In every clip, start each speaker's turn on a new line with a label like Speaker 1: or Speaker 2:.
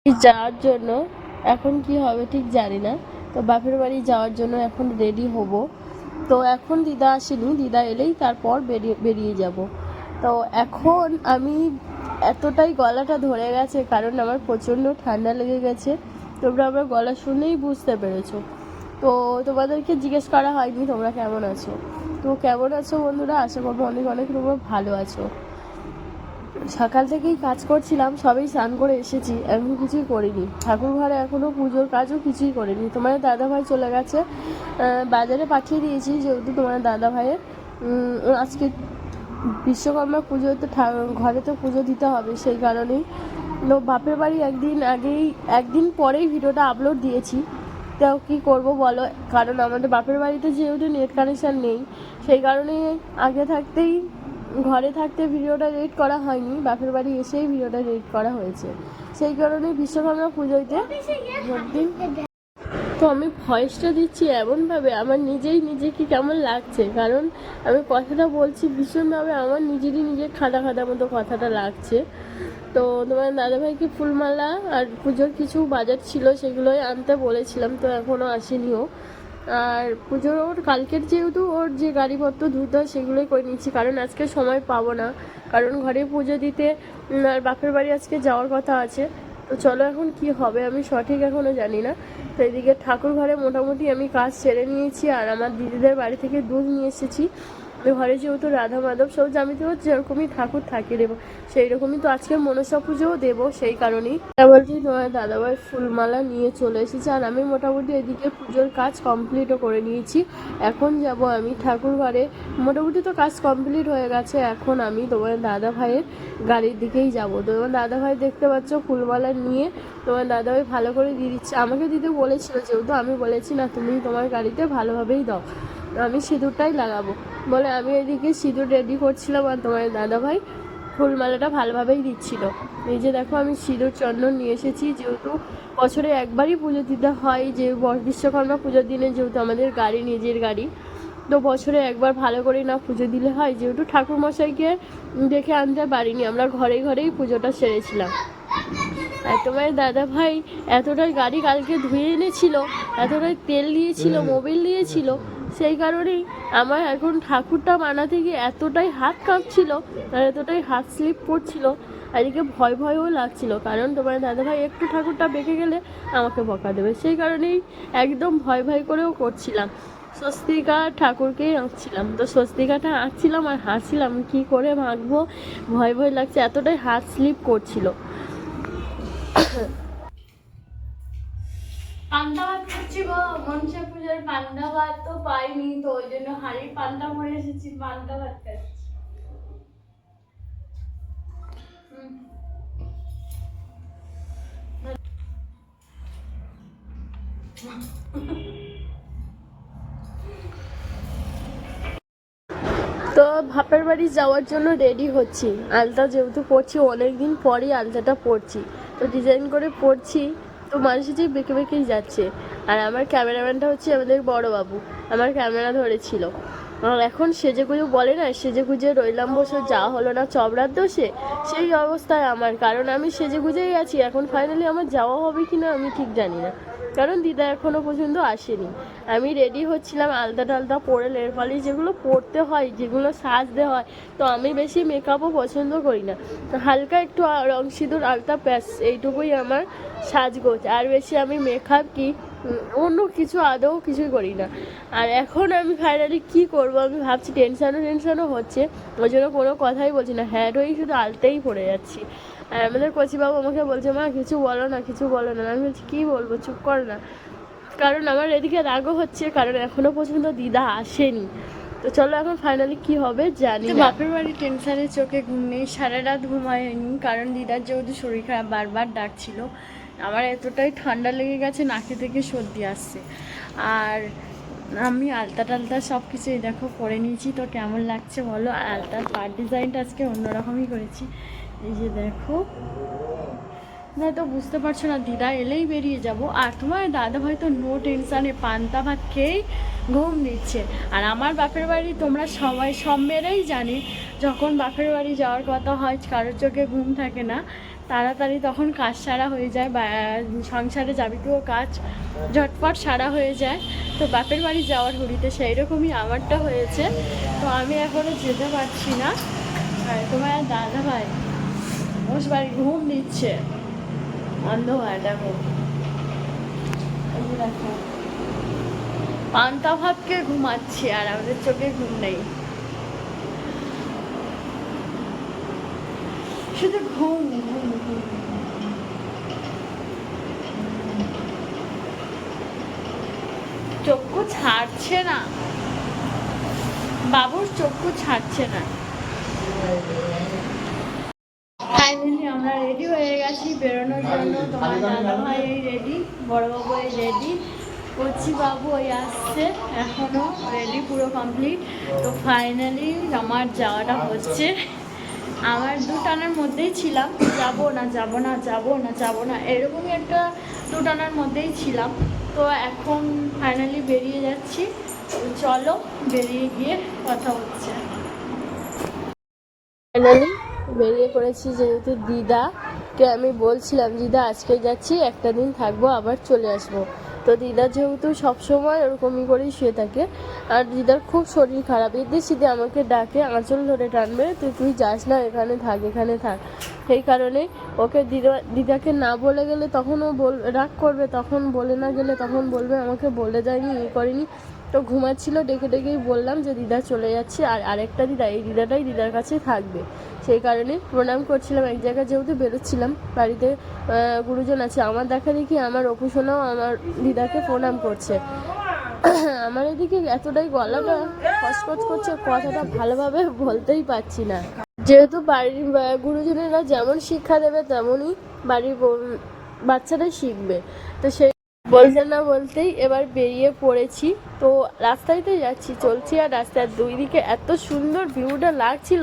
Speaker 1: যাওয়ার জন্য এখন কি হবে ঠিক জানি না। তো বাপের বাড়ি যাওয়ার জন্য এখন রেডি হব। তো এখন দিদা আসেনি, দিদা এলেই তারপর বেরিয়ে যাব। তো এখন আমি এতটাই গলাটা ধরে গেছে কারণ আমার প্রচণ্ড ঠান্ডা লেগে গেছে। তোমরা আমার গলা শুনেই বুঝতে পেরেছো। তো তোমাদেরকে জিজ্ঞেস করা হয়নি তোমরা কেমন আছো। তো কেমন আছো বন্ধুরা, আশা করবো অনেক অনেক তোমরা ভালো আছো। সকাল থেকেই কাজ করছিলাম, সবাই স্নান করে এসেছি, এখন কিছুই করিনি। ঠাকুর ঘরে এখনও পুজোর কাজও কিছুই করিনি। তোমার দাদাভাই চলে গেছে, বাজারে পাঠিয়ে দিয়েছি, যেহেতু তোমার দাদাভাইয়ের আজকে বিশ্বকর্মা পুজোতে ঘরে তো পুজো দিতে হবে, সেই কারণেই বাপের বাড়ি একদিন পরেই ভিডিওটা আপলোড দিয়েছি। তাও কী করবো বলো, কারণ আমাদের বাপের বাড়িতে যেহেতু নেট কানেকশান নেই, সেই কারণে আগে থাকতেই ঘরে থাকতে ভিডিওটা এডিট করা হয়নি, বাপের বাড়ি এসেই ভিডিওটা এডিট করা হয়েছে। সেই কারণে বিশ্বকর্মা পুজোতে তো আমি ভয়েসটা দিচ্ছি এমনভাবে আমার নিজেকে কেমন লাগছে, কারণ আমি কথাটা বলছি ভীষণভাবে আমার নিজের খাদা মতো কথাটা লাগছে। তো তোমার দাদাভাইকে ফুলমালা আর পুজোর কিছু বাজার ছিল সেগুলোই আনতে বলেছিলাম, তো এখনও আসেনিও। আর পুজোর ওর কালকের যেহেতু ওর যে গাড়িপত্র ধুতে হয় সেগুলোই করে নিচ্ছি, কারণ আজকে সময় পাবো না, কারণ ঘরে পুজো দিতে আর বাপের বাড়ি আজকে যাওয়ার কথা আছে। তো চলো এখন কি হবে আমি সঠিক এখনও জানি না। তো এদিকে ঠাকুর ঘরে মোটামুটি আমি কাজ সেরে নিয়েছি, আর আমার দিদিদের বাড়ি থেকে দুধ নিয়ে এসেছি। ঘরে যেহেতু রাধা মাধব সব জ্যামিতি যেরকমই ঠাকুর থাকে দেবো, সেই রকমই তো আজকে মনসা পুজোও দেবো, সেই কারণেই বলছি তোমার দাদাভাই ফুলমালা নিয়ে চলে এসেছে। আর আমি মোটামুটি এদিকে পুজোর কাজ কমপ্লিটও করে নিয়েছি। এখন যাব আমি ঠাকুর ঘরে, মোটামুটি তো কাজ কমপ্লিট হয়ে গেছে। এখন আমি তোমার দাদাভাইয়ের গাড়ির দিকেই যাব। তোমার দাদাভাই দেখতে পাচ্ছ ফুলমালা নিয়ে তোমার দাদাভাই ভালো করে দিয়ে দিচ্ছে, আমাকে দিতে বলেছিল, যেহেতু আমি বলেছি না তুমি তোমার গাড়িতে ভালোভাবেই দাও, আমি সিঁদুরটাই লাগাবো বলে আমি এদিকে সিঁদুর রেডি করছিলাম, আর তোমার দাদাভাই ফুলমালাটা ভালোভাবেই দিচ্ছিল। এই যে দেখো আমি সিঁদুর চন্দন নিয়ে এসেছি, যেহেতু বছরে একবারই পুজো দিতে হয়, যে বিশ্বকর্মা পুজোর দিনে যেহেতু আমাদের গাড়ি নিজের গাড়ি, তো বছরে একবার ভালো করে না পুজো দিলে হয়, যেহেতু ঠাকুরমশাইকে দেখে আনতে পারিনি, আমরা ঘরেই পুজোটা সেরেছিলাম। আর তোমার দাদাভাই এতটাই গাড়ি কালকে ধুয়ে এনেছিল, এতটাই তেল দিয়েছিল, মোবিল দিয়েছিল, সেই কারণেই আমার এখন ঠাকুরটা বানাতে গিয়ে এতটাই হাত কাঁপছিল আর এতটাই হাত স্লিপ করছিল, আর এদিকে ভয়ও লাগছিল, কারণ তোমার দাদাভাই একটু ঠাকুরটা বেঁকে গেলে আমাকে বকা দেবে, সেই কারণেই একদম ভয় করেও করছিলাম। স্বস্তিকা ঠাকুরকেই আঁকছিলাম, তো স্বস্তিকাটা আঁকছিলাম আর হাসছিলাম, কী করে আঁকবো, ভয় লাগছে, এতটাই হাত স্লিপ করছিল। পান্তা ভাত খাচ্ছি গো, মনসা পূজার পান্তা ভাত তো পাইনি, তো ওই জন্য হাঁড়ির পান্তা ভরে এসেছি, পান্তা ভাত খাচ্ছি। তো বাপের বাড়ি যাওয়ার জন্য রেডি হচ্ছি, আলতা যেহেতু পরছি অনেকদিন পরই আলতাটা পরছি, তো ডিজাইন করে পরছি, তো মানুষ যে বেঁকেই যাচ্ছে। আর আমার ক্যামেরাম্যানটা হচ্ছে আমাদের বড় বাবু, আমার ক্যামেরা ধরেছিল। আর এখন সেজেগুজে বলে না, সেজেগুজে রইলাম বসে, যা হলো না চবড়ার দোষে, সেই অবস্থায় আমার, কারণ আমি সেজেগুজেই আছি। এখন ফাইনালি আমার যাওয়া হবে কি না আমি ঠিক জানি না, কারণ দিদা এখনও পর্যন্ত আসেনি। আমি রেডি হচ্ছিলাম আলতা টালতা পরে, লের পালিশ যেগুলো পরতে হয়, যেগুলো সাজতে হয়, তো আমি বেশি মেকআপও পছন্দ করি না, হালকা একটু রং সিঁদুর আলতা প্যাস এইটুকুই আমার সাজগোজ, আর বেশি আমি মেকআপ কি অন্য কিছু আদৌ কিছুই করি না। আর এখন আমি ফাইনালি কী করবো আমি ভাবছি, টেনশানও হচ্ছে, ওই জন্য কোনো কথাই বলছি না, হ্যাঁ শুধু আলতেই পড়ে যাচ্ছি। আর আমাদের কচিবাবু আমাকে বলছে মা কিছু বলো না, আমি বলছি কী বলবো, চুপ কর না, কারণ আমার এদিকে রাগও হচ্ছে, কারণ এখনও পর্যন্ত দিদা আসেনি। তো চলো এখন ফাইনালি কি হবে জানি। বাপের বাড়ি টেনশানে চোখে ঘুম নেই, সারা রাত ঘুমায়নি, কারণ দিদার যেহেতু শরীর খারাপ বারবার ডাকছিল, আমার এতটাই ঠান্ডা লেগে গেছে নাকে থেকে সর্দি আসছে। আর আমি আলতা টালতা সব কিছুই দেখো পরে নিয়েছি, তো কেমন লাগছে বলো। আলতার পার ডিজাইনটা আজকে অন্যরকমই করেছি, এই যে দেখো, না তো বুঝতে পারছো না, দিদা এলেই বেরিয়ে যাব। আর তোমার দাদা ভাই তো নো টেনশানে পান্তা ভাত খেয়েই ঘুম দিচ্ছে। আর আমার বাপের বাড়ি তোমরা সব মেয়েরাই জানি, যখন বাপের বাড়ি যাওয়ার কথা হয় কারোর চোখে ঘুম থাকে না,
Speaker 2: তাড়াতাড়ি তখন কাজ সারা হয়ে যায়, বা সংসারে যাবতীয় কাজ ঝটপট সারা হয়ে যায়। তো বাপের বাড়ি যাওয়ার হুড়িতে সেই রকমই আমারটা হয়েছে। তো আমি এখনও যেতে পারছি না। আর তোমার দাদা ভাই বস বাড়ি ঘুম দিচ্ছে, অন্ধকার দেখো। দেখো পান্তা ভাতকে ঘুমাচ্ছি আর আমাদের চোখে ঘুম নেই, শুধু ঘুম ঘুম ঘুম। চক্ষু ছাড়ছে না, বাবুর চক্ষু ছাড়ছে না। ফাইনালি আমরা রেডি হয়ে গেছি বেরোনোর জন্য। তোমার দাদা ভাই এই রেডি, বড়বাবু এই রেডি, কচি বাবু ওই আসছে, এখনো রেডি পুরো কমপ্লিট। তো ফাইনালি আমার যাওয়াটা হচ্ছে। আমার দুটানার মধ্যেই ছিলাম, যাবো না যাবো না যাবো না যাবো না, এরকমই একটা দুটানার মধ্যেই ছিলাম। তো এখন ফাইনালি বেরিয়ে যাচ্ছি। চলো বেরিয়ে গিয়ে কথা হচ্ছে।
Speaker 1: ফাইনালি বেরিয়ে পড়েছি, যেহেতু দিদাকে আমি বলছিলাম দিদা আজকে যাচ্ছি, একটা দিন থাকবো আবার চলে আসবো। তো দিদা যেহেতু সবসময় ওরকমই করেই শুয়ে থাকে, আর দিদার খুব শরীর খারাপ, এদের সিধে আমাকে ডাকে আঁচল ধরে টানবে, তুই যাস না, এখানে থাক এখানে থাক। সেই কারণে ওকে দিদাকে না বলে গেলে তখন ও রাগ করবে, তখন বলে না গেলে তখন বলবে আমাকে বলে যায়নি, এ করেনি। তো ঘুমাচ্ছিল, ডেকে ডেকেই বললাম যে দিদা চলে যাচ্ছে, আর আরেকটা দিদা, এই দিদাটাই দিদার কাছে থাকবে। সেই কারণে প্রণাম করছিলাম, এক জায়গায় যেহেতু বেরোচ্ছিলাম, বাড়িতে গুরুজন আছে, আমার দেখা দেখি আমার অপু সোনাও আমার দিদাকে প্রণাম করছে। আমার এদিকে এতটাই গলাটা খসখস করছে, কথাটা ভালোভাবে বলতেই পারছি না। যেহেতু বাড়ির গুরুজনেরা যেমন শিক্ষা দেবে তেমনই বাড়ির বাচ্চারাই শিখবে। তো সেই বলতে না বলতেই এবার বেরিয়ে পড়েছি। তো রাস্তাইতে যাচ্ছি, চলছি, আর রাস্তার দুই দিকে এত সুন্দর ভিউটা লাগছিল,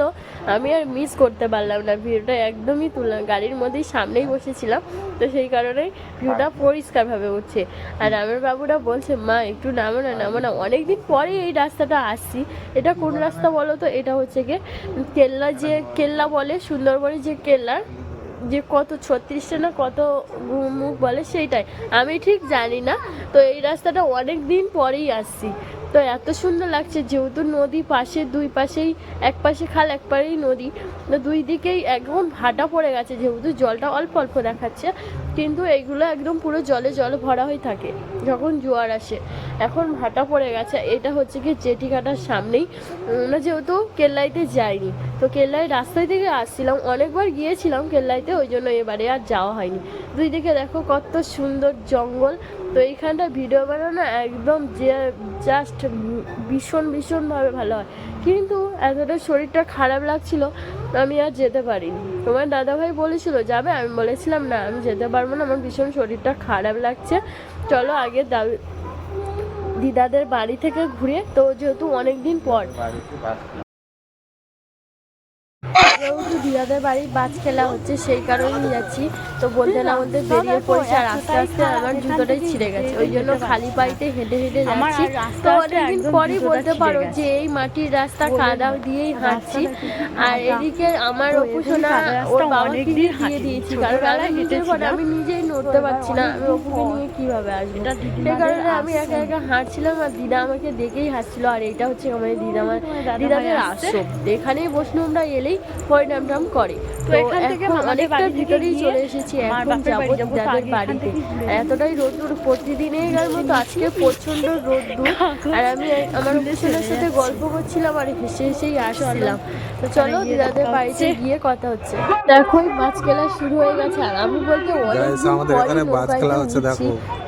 Speaker 1: আমি আর মিস করতে পারলাম না। ভিউটা একদমই তুললাম, গাড়ির মধ্যেই সামনেই বসেছিলাম, তো সেই কারণেই ভিউটা পরিষ্কারভাবে উঠছে। আর আমার বাবুরা বলছে মা একটু নামো না নামো না, অনেকদিন পরে এই রাস্তাটা আসছি। এটা কোন রাস্তা বলো তো? এটা হচ্ছে গিয়ে কেল্লা, যে কেল্লা বলে সুন্দরবনে, যে কেল্লার যে কত 36টা না কত মুখ বলে সেইটাই, আমি ঠিক জানি না। তো এই রাস্তাটা অনেক দিন পরেই আসছি, তো এত সুন্দর লাগছে। যেহেতু নদী পাশে, দুই পাশেই, এক পাশে খাল এক পাশেই নদী, তো দুই দিকেই একদম ভাটা পড়ে গেছে। যেহেতু জলটা অল্প অল্প দেখাচ্ছে, কিন্তু এইগুলো একদম পুরো জলে ভরা হয়ে থাকে যখন জোয়ার আসে। এখন ভাটা পড়ে গেছে। এটা হচ্ছে কি জেটিঘাটার সামনেই। আমরা যেহেতু কেল্লাইতে যাইনি, তো কেল্লাই রাস্তায় থেকে আসছিলাম, অনেকবার গিয়েছিলাম কেল্লাইতে, ওই জন্য এবারে আর যাওয়া হয়নি। দুই দিকে দেখো কত সুন্দর জঙ্গল। তো এইখানটা ভিডিও বানানো একদম জাস্ট ভীষণভাবে ভালো হয়, কিন্তু এতটা শরীরটা খারাপ লাগছিল, আমি আর যেতে পারিনি। তোমার দাদাভাই বলেছিল যাবে, আমি বলেছিলাম না আমি যেতে পারবো না, আমার ভীষণ শরীরটা খারাপ লাগছে, চলো আগে দিদাদের বাড়ি থেকে ঘুরে। তো যেহেতু অনেকদিন পর, যেহেতু দিদাদের বাড়ি বাজ খেলা হচ্ছে, সেই কারণেই যাচ্ছি। তো বলতে না বলতে বেরিয়ে পড়েছি, আর আস্তে আস্তে আমার জুতোটাই ছিঁড়ে গেছে, ওই জন্য খালি পাইতে হেঁটে হেঁটে যাচ্ছি। তো অনেকদিন পরই বলতে পারো যে এই মাটির রাস্তা কাদা দিয়েই হাঁটছি। আর এদিকে আমার অপু সোনা ওর বাবাকে দিয়ে দিয়েছি, কারণ আমি নিজের পর আমি নিজেই নড়তে পারছি না, আমি অপুকে নিয়ে কিভাবে আসবো। সেই কারণে আমি একা একা হাঁটছিলাম, আর দিদা আমাকে দেখেই হাসছিল। আর এইটা হচ্ছে আমাদের দিদাদের আশ্রম, এখানেই বসলে আমরা এলেই পরিণাম করে। তো এখান থেকে অনেকটা ভিতরেই চলে এসেছি, এখন যাবো দিদাদের বাড়িতে। এতটাই রোদ্দুর, প্রতিদিনের মতো আজকে প্রচন্ড রোদ্দুর, আর আমি আমার অনুষ্ঠানের সাথে গল্প করছিলাম আর হেসে হেসেই আসছিলাম। তো চলো দিদাদের বাড়িতে গিয়ে কথা হচ্ছে। দেখো বাজ খেলা শুরু হয়ে গেছে, আর আমি বলতে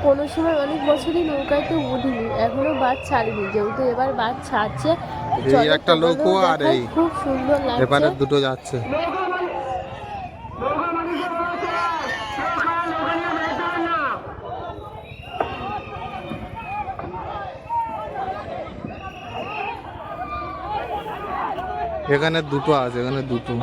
Speaker 1: কোনো সময় অনেক বছরই নৌকাতে উঠিনি, এখনো বাজ ছাড়িনি, যেহেতু এবার বাজ ছাড়ছে।
Speaker 3: এই একটা লোকও আর এই
Speaker 1: খুব সুন্দর লাগছে,
Speaker 3: এবারে দুটো যাচ্ছে। এখানে দুটো আছে, এখানে দুটো।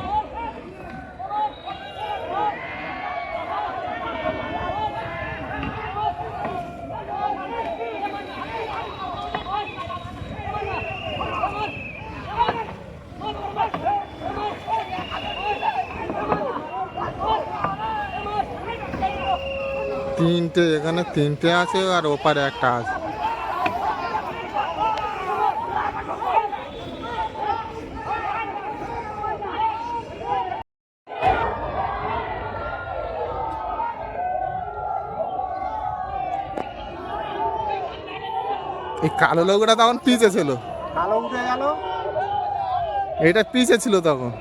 Speaker 3: তিনটে, এখানে তিনটে আছে আর ওপারে একটা আছে। এই কালো লোকটা তখন পিছে ছিল,
Speaker 4: কালো উঠে গেল।
Speaker 3: এটা পিছে ছিল তখন।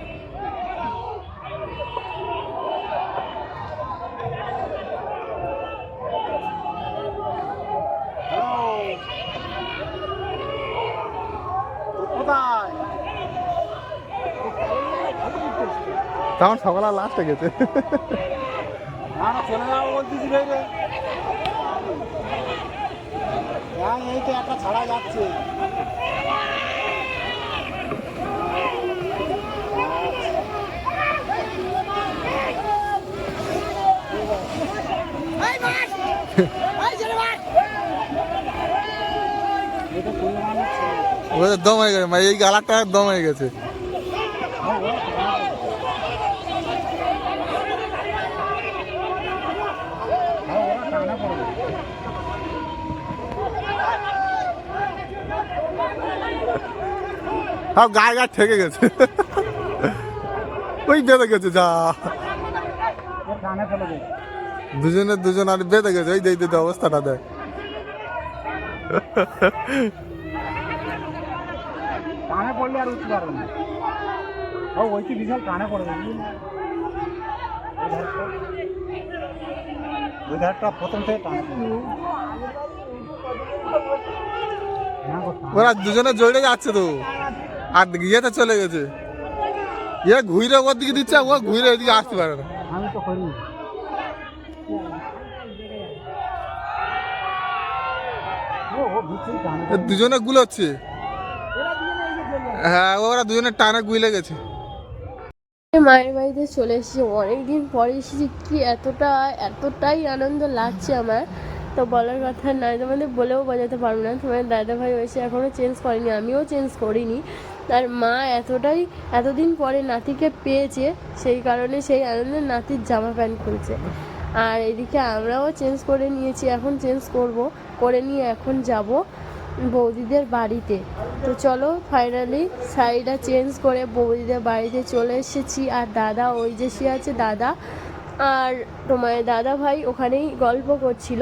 Speaker 4: কোথায়?
Speaker 3: তখন সকালে লাস্টে গেছে।
Speaker 4: না না, চলে যাবো বলতেছি রে। হ্যাঁ, এই তো একটা ছাড়া যাচ্ছে। এটা কোন মানুষ ছিল?
Speaker 3: ওদের দম হয়ে গেছে, মানে এই গালাটা দম হয়ে গেছে।
Speaker 4: ওরা টানা পড়বে।
Speaker 3: সব গায়ে গায়ে ঠেকে গেছে। ওই বেঁধে গেছে যা,
Speaker 4: ওর টানে ফেলে দেবে।
Speaker 3: দুজন আর বেঁধে গেছে। ওই দেখতে অবস্থাটা দেখ।
Speaker 4: টানে পড়লে আর উঠতে পারবে না। ও ওই কি বিশাল টানে পড়বে, বুঝলি? ওই ধারটা প্রথম থেকে টানে পড়বে। হ্যাঁ গো, টানে।
Speaker 3: ওরা দুজনে জড়ে যাচ্ছে তো, আর ইয়েতে চলে গেছে। ইয়ে ঘুরে ওর দিকে দিচ্ছে, ও ঘুরে এদিকে আসতে পারে না।
Speaker 4: আমি তো করি। ও ভিতরে টানে
Speaker 3: এ দুজনে গুলোচ্ছে। হ্যাঁ, ওরা দুজনে টানে গুলে গেছে।
Speaker 1: মায়ের বাড়িতে চলে এসেছি, অনেকদিন পরে এসেছি। কি এতটাই আনন্দ লাগছে আমার, তো বলার কথা নয়, তোমাদের বলেও বোঝাতে পারবো না। তোমার দাদাভাই এসে এখনও চেঞ্জ করেনি, আমিও চেঞ্জ করিনি। আর মা এতদিন পরে নাতিকে পেয়েছে, সেই কারণে সেই আনন্দে নাতির জামা প্যান্ট খুলছে। আর এদিকে আমরাও চেঞ্জ করে নিয়েছি, এখন চেঞ্জ করে নিয়ে এখন যাব বৌদিদের বাড়িতে। তো চলো, ফাইনালি শাড়িটা চেঞ্জ করে বৌদিদের বাড়িতে চলে এসেছি। আর দাদা ওই যে সে আছে দাদা, আর তোমার দাদা ভাই ওখানেই গল্প করছিল।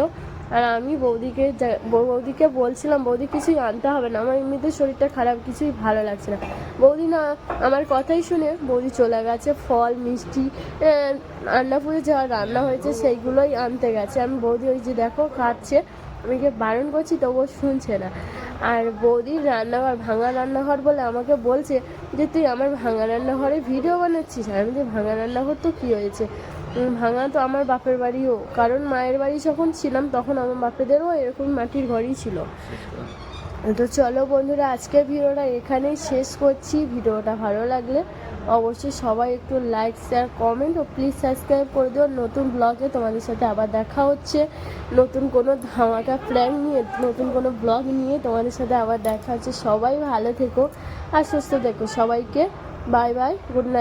Speaker 1: আর আমি বৌদিকে বলছিলাম বৌদি কিছুই আনতে হবে না, আমার এমনিতে শরীরটা খারাপ, কিছুই ভালো লাগছে না। বৌদি না আমার কথাই শুনে বৌদি চলে গেছে ফল মিষ্টি, আন্নাপুরে যা রান্না হয়েছে সেইগুলোই আনতে গেছে। আমি বৌদি ওই যে দেখো খাচ্ছে, আমি যে বারণ করছি তবুও শুনছে না। আর বৌদির রান্নাঘর ভাঙা রান্নাঘর বলে আমাকে বলছে যে তুই আমার ভাঙা রান্নাঘরে ভিডিও বানাচ্ছিস। আর আমি যে ভাঙা রান্নাঘর তো কী হয়েছে, ভাঙা তো আমার বাপের বাড়িও, কারণ মায়ের বাড়ি যখন ছিলাম তখন আমার বাপেদেরও এরকম মাটির ঘরই ছিল। তো চলো বন্ধুরা, আজকের ভিডিওটা এখানেই শেষ করছি। ভিডিওটা ভালো লাগলে অবশ্যই সবাই একটু লাইক শেয়ার কমেন্ট ও প্লিজ সাবস্ক্রাইব করে দিও। নতুন ব্লগে তোমাদের সাথে আবার দেখা হচ্ছে, নতুন কোনো ধামাকা প্ল্যান নিয়ে, নতুন কোনো ব্লগ নিয়ে তোমাদের সাথে আবার দেখা হচ্ছে। সবাই ভালো থেকো আর সুস্থ থেকো, সবাইকে বাই বাই, গুড নাইট।